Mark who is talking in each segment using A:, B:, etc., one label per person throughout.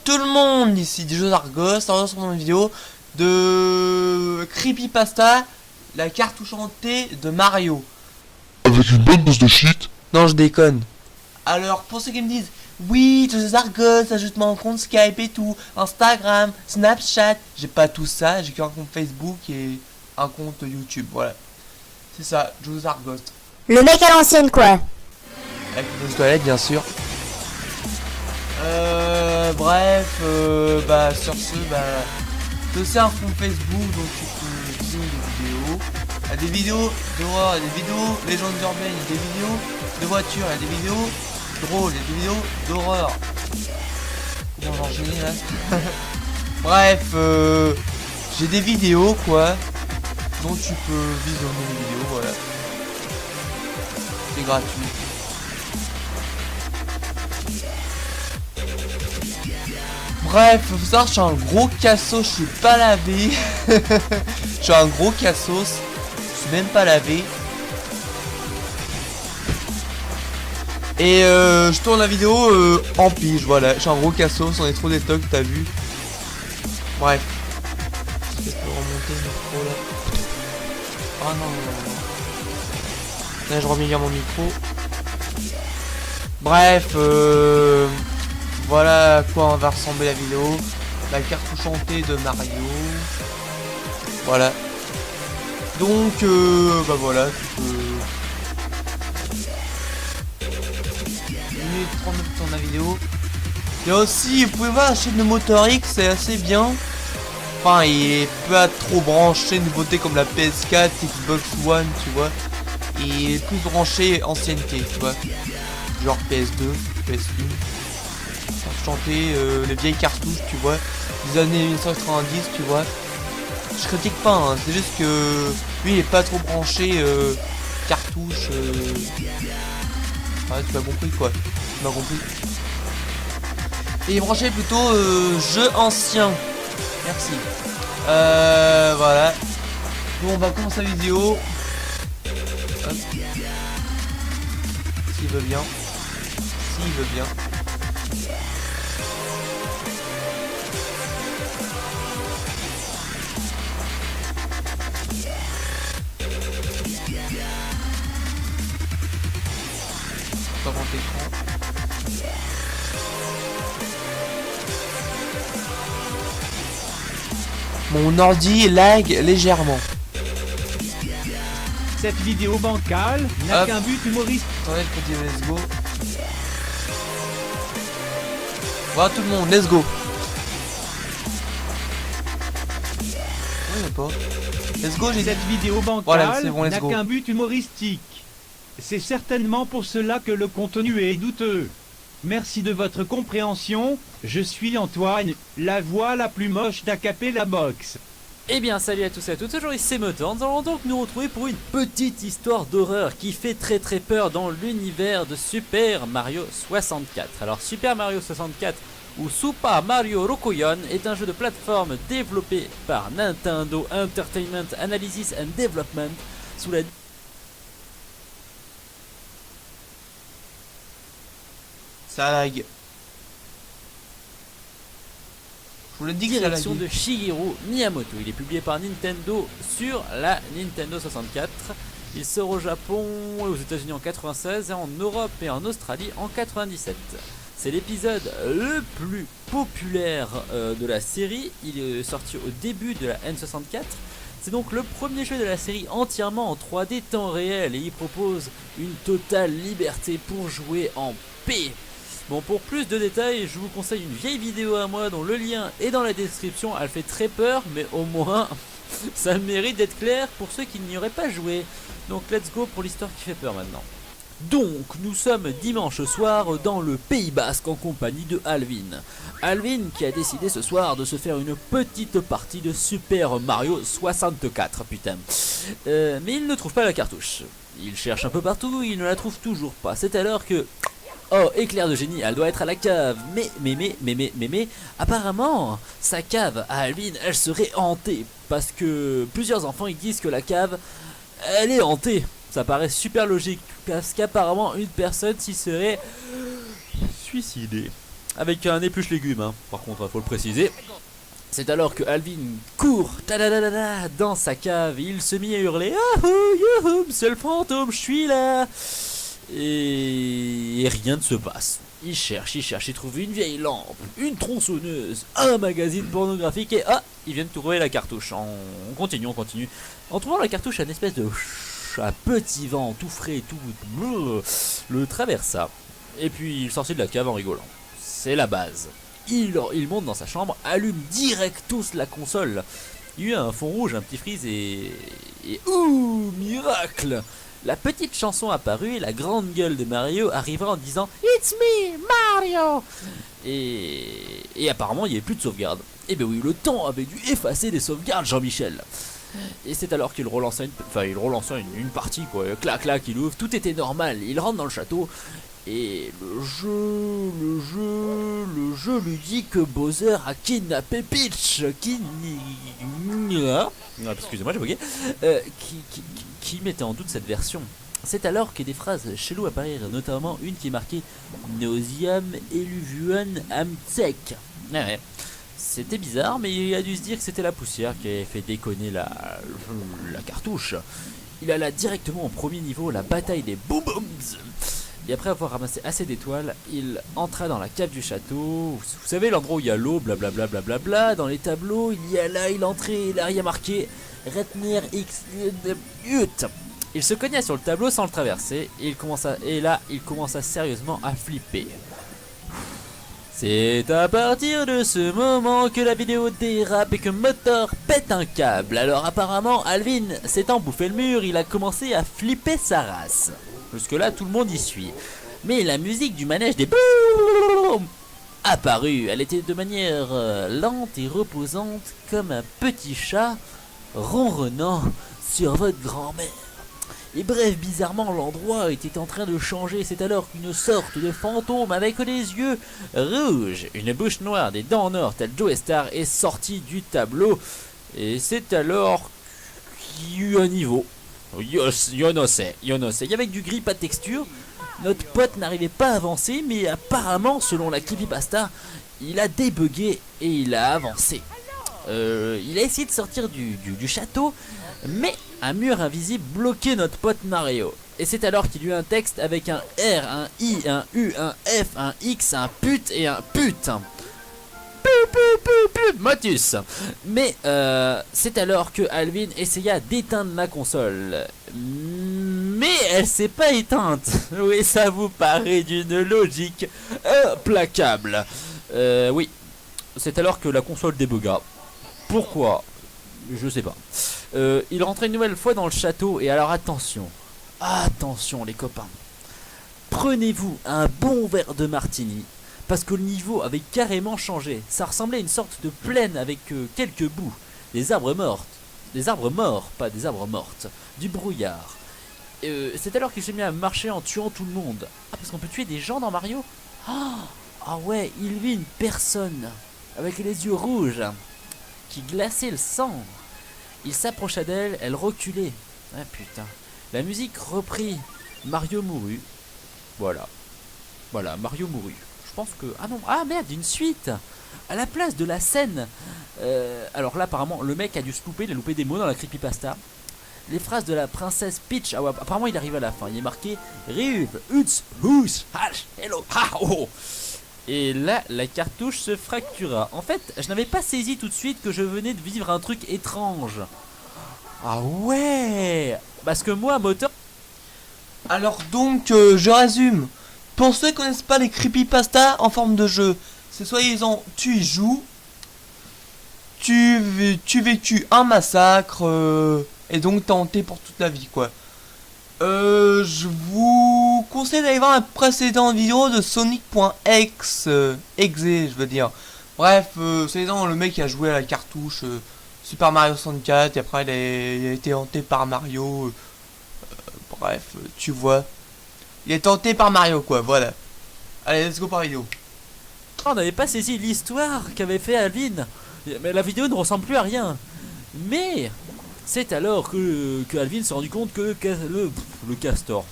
A: tout le monde, ici des jeux Argos, dans une vidéo de Creepypasta, la cartouche hantée de Mario.
B: Avec une bonne dose de shit.
A: Non, je déconne. Alors, pour ceux qui me disent, oui, tous les Argos, ajoute-moi un compte Skype et tout, Instagram, Snapchat, j'ai pas tout ça, j'ai qu'un compte Facebook et un compte YouTube, voilà. C'est ça, Joe Argos.
C: Le mec à l'ancienne quoi.
A: Avec une toilette, bien sûr. Bref, bah sur ce, bah c'est aussi un compte Facebook, donc tu peux visionner des vidéos. Il y a des vidéos d'horreur, il y a des vidéos légendes urbaines, il y a des vidéos de voitures, il y a des vidéos drôles, il y a des vidéos d'horreur. Comment j'enchaîne là? Bref, j'ai des vidéos quoi, dont tu peux visionner les vidéos, voilà. C'est gratuit. Bref, faut savoir, je suis un gros cassos, je suis pas lavé. Je suis un gros cassos, je suis même pas lavé. Et je tourne la vidéo en pige, voilà. Je suis un gros cassos, on est trop détox, t'as vu. Bref. Je peux remonter le micro là. Oh non, non, non. Là, je remets bien mon micro. Bref, voilà à quoi on va ressembler la vidéo. La cartouche hantée de Mario. Voilà. Donc, bah voilà, tu peux... 1 minute 39 de la vidéo. Il y a aussi, vous pouvez voir la chaîne de Motor X, c'est assez bien. Enfin, il est pas trop branché, nouveautés comme la PS4, Xbox One, tu vois. Il est plus branché ancienneté, tu vois. Genre PS2, PS1. Chanter les vieilles cartouches, tu vois, des années 1990, tu vois. Je critique pas, hein, c'est juste que lui il est pas trop branché cartouche. Ouais, tu m'as compris quoi. Tu m'as compris. Et il est branché plutôt jeu ancien. Merci. Voilà. Bon, on va commencer la vidéo. Hop. S'il veut bien. S'il veut bien. Pas grand écran. Mon ordi lag légèrement.
D: Cette vidéo bancale n'a qu'un but humoriste.
A: Attendez, je peux dire let's go. Voilà tout le monde, let's go. Oui, mais pas. Let's go, j'ai dit.
D: Cette vidéo
A: Voilà,
D: bancale
A: c'est bon, let's
D: n'a
A: go.
D: qu'un but humoristique. C'est certainement pour cela que le contenu est douteux. Merci de votre compréhension. Je suis Antoine, la voix la plus moche d'Acapella Box.
E: Eh bien salut à tous et à toutes, aujourd'hui c'est Motor. Nous allons donc nous retrouver pour une petite histoire d'horreur qui fait très peur dans l'univers de Super Mario 64. Alors Super Mario 64 ou Super Mario Rokuyon est un jeu de plateforme développé par Nintendo Entertainment Analysis and Development sous la
A: Ça lag. Je vous l'ai dit que ça
E: direction
A: laguait.
E: de Shigeru Miyamoto. Il est publié par Nintendo sur la Nintendo 64. Il sort au Japon et aux États-Unis en 96 et en Europe et en Australie en 97. C'est l'épisode le plus populaire de la série. Il est sorti au début de la N64. C'est donc le premier jeu de la série entièrement en 3D temps réel et il propose une totale liberté pour jouer en paix. Bon, pour plus de détails, je vous conseille une vieille vidéo à moi dont le lien est dans la description. Elle fait très peur, mais au moins ça mérite d'être clair pour ceux qui n'y auraient pas joué. Donc let's go pour l'histoire qui fait peur maintenant. Donc nous sommes dimanche soir dans le Pays Basque en compagnie de Alvin. Alvin qui a décidé ce soir de se faire une petite partie de Super Mario 64, putain. Mais il ne trouve pas la cartouche. Il cherche un peu partout, il ne la trouve toujours pas. C'est alors que... Oh, éclair de génie, elle doit être à la cave. Mais, apparemment, sa cave à Alvin, elle serait hantée. Parce que plusieurs enfants, ils disent que la cave, elle est hantée. Ça paraît super logique. Parce qu'apparemment, une personne s'y serait suicidée. avec un épluche légumes, hein. Par contre, il faut le préciser. C'est alors que Alvin court dans sa cave. Il se mit à hurler youhou, c'est le fantôme, je suis là. Et rien ne se passe. Il cherche, il trouve une vieille lampe, une tronçonneuse, un magazine pornographique et il vient de trouver la cartouche. On continue. En trouvant la cartouche, un espèce de un petit vent tout frais, tout le traversa. Et puis il sortit de la cave en rigolant. C'est la base. Il monte dans sa chambre, allume directos la console. Il y a eu un fond rouge, un petit freeze et ouh, miracle! La petite chanson apparut et la grande gueule de Mario arriva en disant It's me, Mario! Et apparemment il n'y avait plus de sauvegarde. Et ben oui, le temps avait dû effacer des sauvegardes, Jean-Michel. Et c'est alors qu'il relança une partie quoi. Clac, il ouvre, tout était normal. Il rentre dans le château. Et le jeu lui dit que Bowser a kidnappé Peach, excusez-moi j'ai bugué, qui mettait en doute cette version. C'est alors que des phrases cheloues apparaissent, notamment une qui est marquée Nauseam Eluvion Amtsek. Ouais. C'était bizarre, mais il a dû se dire que c'était la poussière qui avait fait déconner la cartouche. Il alla directement au premier niveau, la bataille des Boom Booms. Et après avoir ramassé assez d'étoiles, il entra dans la cave du château. Vous savez, l'endroit où il y a l'eau, blablabla. Dans les tableaux, il y a là, il entrait, et là, il y a marqué Retner X. Il se cogna sur le tableau sans le traverser. Et il commença sérieusement à flipper. C'est à partir de ce moment que la vidéo dérape et que Motor pète un câble. Alors apparemment, Alvin s'étant bouffé le mur, il a commencé à flipper sa race. Jusque là, tout le monde y suit. Mais la musique du manège des boum apparut. Elle était de manière lente et reposante, comme un petit chat ronronnant sur votre grand-mère. Et bref, bizarrement, l'endroit était en train de changer. C'est alors qu'une sorte de fantôme avec les yeux rouges, une bouche noire, des dents en or, tel Joe Star, est sorti du tableau. Et c'est alors qu'il y eut un niveau. Yo no sé. Il y avait du gris, pas de texture. Notre pote n'arrivait pas à avancer, mais apparemment, selon la creepypasta, il a débugué et il a avancé. Il a essayé de sortir du château, mais un mur invisible bloquait notre pote Mario. Et c'est alors qu'il y eut un texte avec un R, un I, un U, un F, un X, un pute et un putain. Motus. Mais c'est alors que Alvin essaya d'éteindre la console. Mais elle s'est pas éteinte. Oui, ça vous paraît d'une logique implacable. Oui. C'est alors que la console débuga. Pourquoi? Je sais pas. Il rentrait une nouvelle fois dans le château. Et alors attention. Attention les copains. Prenez-vous un bon verre de martini. Parce que le niveau avait carrément changé. Ça ressemblait à une sorte de plaine avec quelques boues. Des arbres morts. Des arbres morts, pas des arbres mortes. Du brouillard. C'est alors qu'il s'est mis à marcher en tuant tout le monde. Ah, parce qu'on peut tuer des gens dans Mario? Ah ouais, il vit une personne. Avec les yeux rouges. Qui glaçait le sang. Il s'approcha d'elle, elle reculait. Ah putain. La musique reprit. Mario mourut. Voilà. Voilà, Mario mourut. Je pense que... Ah non, ah merde, une suite à la place de la scène. Alors là, apparemment, le mec a dû se louper. Il a loupé des mots dans la creepypasta. Les phrases de la princesse Peach. Ah ouais, apparemment, il arrive à la fin. Il est marqué Rive, Uts, Hus, Hash, Hello, Ha, Oh. Et là, la cartouche se fractura. En fait, je n'avais pas saisi tout de suite que je venais de vivre un truc étrange. Ah ouais. Parce que moi, moteur...
A: Alors donc, je résume. Pour ceux qui connaissent pas les creepypasta en forme de jeu, c'est soi-disant tu y joues, tu vécus un massacre, et donc t'es hanté pour toute la vie quoi. Je vous conseille d'aller voir un précédent vidéo de Sonic.exe, exe je veux dire. Bref, c'est dans le mec qui a joué à la cartouche Super Mario 64 et après il a été hanté par Mario. Bref, tu vois. Il est tenté par Mario quoi, voilà. Allez, let's go par vidéo.
E: On n'avait pas saisi l'histoire qu'avait fait Alvin. Mais la vidéo ne ressemble plus à rien. Mais c'est alors que Alvin s'est rendu compte que le castor.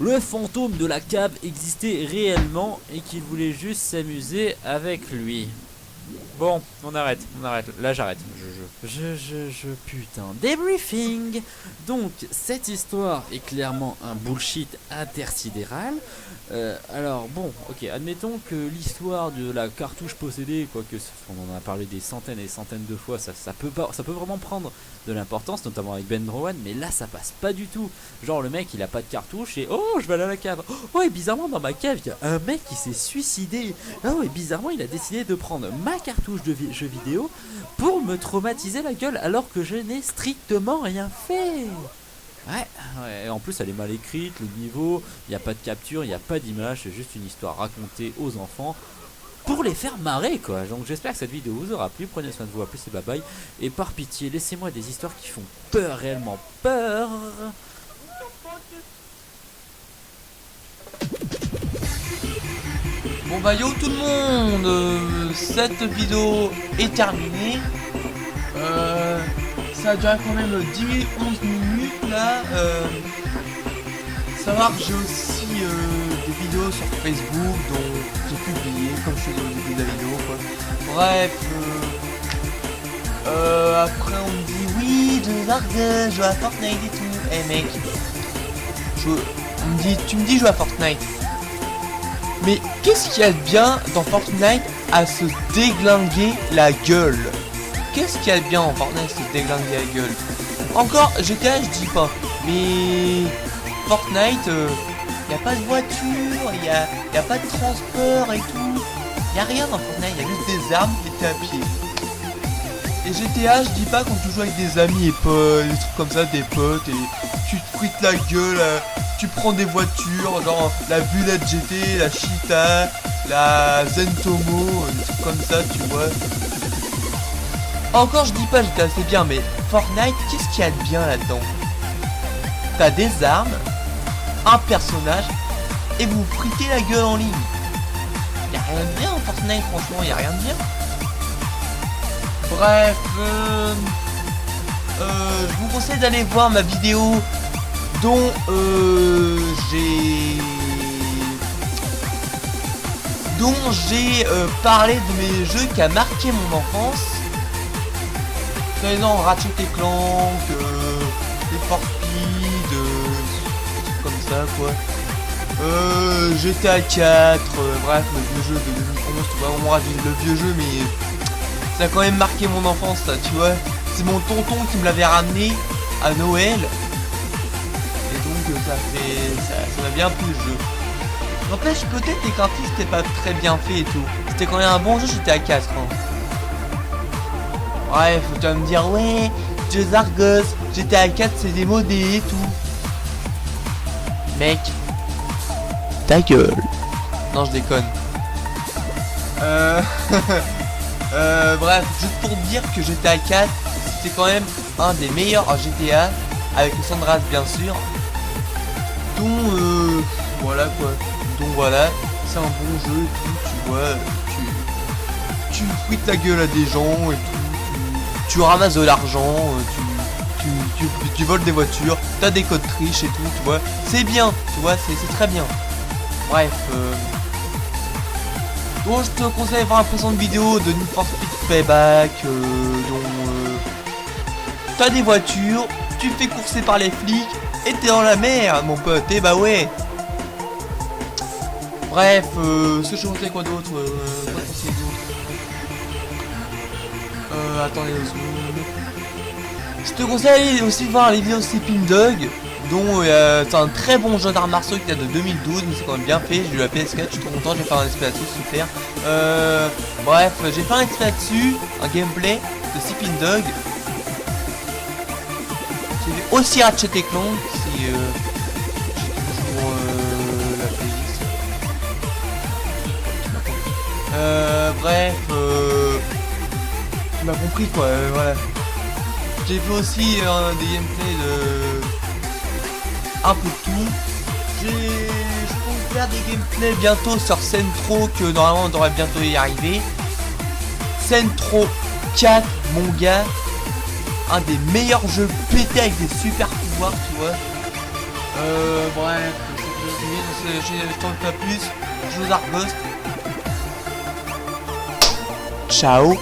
E: le fantôme de la cave existait réellement et qu'il voulait juste s'amuser avec lui. Bon, on arrête. Là, j'arrête. Putain. Débriefing. Donc, cette histoire est clairement un bullshit intersidéral. Alors, bon, ok, admettons que l'histoire de la cartouche possédée, quoique on en a parlé des centaines et des centaines de fois, ça peut vraiment prendre de l'importance, notamment avec Ben Drowan, mais là, ça passe pas du tout. Genre, le mec, il a pas de cartouche et oh, je vais aller à la cave. Oh, et bizarrement, dans ma cave, il y a un mec qui s'est suicidé. Oh, et bizarrement, il a décidé de prendre ma cartouche de jeu vidéo pour me traumatiser la gueule alors que je n'ai strictement rien fait. Ouais, en plus elle est mal écrite, le niveau, il n'y a pas de capture, il n'y a pas d'image, c'est juste une histoire racontée aux enfants pour les faire marrer quoi. Donc j'espère que cette vidéo vous aura plu, prenez soin de vous, à plus et bye bye. Et par pitié, laissez-moi des histoires qui font peur, réellement peur.
A: Bon bah yo tout le monde, cette vidéo est terminée. Ça a duré quand même 10 11 minutes là. Savoir que j'ai aussi des vidéos sur Facebook dont j'ai publié comme je faisais au début de la vidéo quoi. Bref, après on me dit oui, je joue à Fortnite et tout. Eh mec, tu me dis jouer à Fortnite. Mais qu'est-ce qu'il y a de bien dans Fortnite à se déglinguer la gueule? Qu'est-ce qu'il y a de bien en Fortnite à se déglinguer la gueule? Encore, GTA je dis pas. Mais Fortnite, y a pas de voiture, y a pas de transport et tout. Y a rien dans Fortnite, y a juste des armes et t'es à pied. Et GTA, je dis pas quand tu joues avec des amis et potes, des trucs comme ça, des potes, et tu te frites la gueule, tu prends des voitures, genre la Bullet GT, la Cheetah, la Zentomo, des trucs comme ça, tu vois. Encore, je dis pas GTA, c'est bien, mais Fortnite, qu'est-ce qu'il y a de bien là-dedans? T'as des armes, un personnage, et vous fritez la gueule en ligne. Y a rien de bien en Fortnite, franchement, y a rien de bien. Bref, je vous conseille d'aller voir ma vidéo dont j'ai parlé de mes jeux qui a marqué mon enfance. Par exemple Ratchet & Clank, les For Speed, des trucs comme ça quoi. GTA 4, bref, le vieux jeu de 2011, tu vois, vraiment le vieux jeu, mais ça a quand même marqué mon enfance, ça, tu vois. C'est mon tonton qui me l'avait ramené à Noël. Et donc ça m'a bien plu le jeu. N'empêche, peut-être les graphismes n'étaient pas très bien faits et tout. C'était quand même un bon jeu, j'étais à 4 ans. Bref, tu vas me dire, ouais, Jeux Argos, j'étais à 4, c'est démodé et tout. Mec, ta gueule. Non, je déconne. Bref, juste pour dire que GTA 4, c'était quand même un des meilleurs GTA, avec le San Andreas bien sûr. Donc, voilà quoi. Donc voilà, c'est un bon jeu et tout, tu vois. Tu frites la gueule à des gens et tout. Tu ramasses de l'argent, tu voles des voitures, t'as des codes triches et tout, tu vois. C'est bien, tu vois, c'est très bien. Bref, donc je te conseille de voir un précédente vidéo de Need for Speed Payback, dont t'as des voitures, tu te fais courser par les flics et t'es dans la mer, mon pote, et bah ouais. Bref, ce que je conseille quoi d'autre, quoi conseiller d'autre, attendez 2 secondes. Je te conseille aussi de voir les vidéos de Sleeping Dog, dont c'est un très bon jeu d'arts martiaux qui date de 2012, mais c'est quand même bien fait. J'ai eu la PS4, je suis trop content, j'ai fait un SP là-dessus, super. Bref, j'ai fait un SP là-dessus, un gameplay de Sleeping Dog. J'ai fait aussi Ratchet & Clank, si j'ai toujours la playlist. Bref, tu m'as compris quoi, voilà. J'ai fait aussi des gameplays de un peu de tout. Je compte faire des gameplays bientôt sur Centro, que normalement on devrait bientôt y arriver. Centro 4, mon gars, un des meilleurs jeux pétés avec des super pouvoirs, tu vois. Bref, c'est Je t'en pas plus. Je vous argoste. Ciao.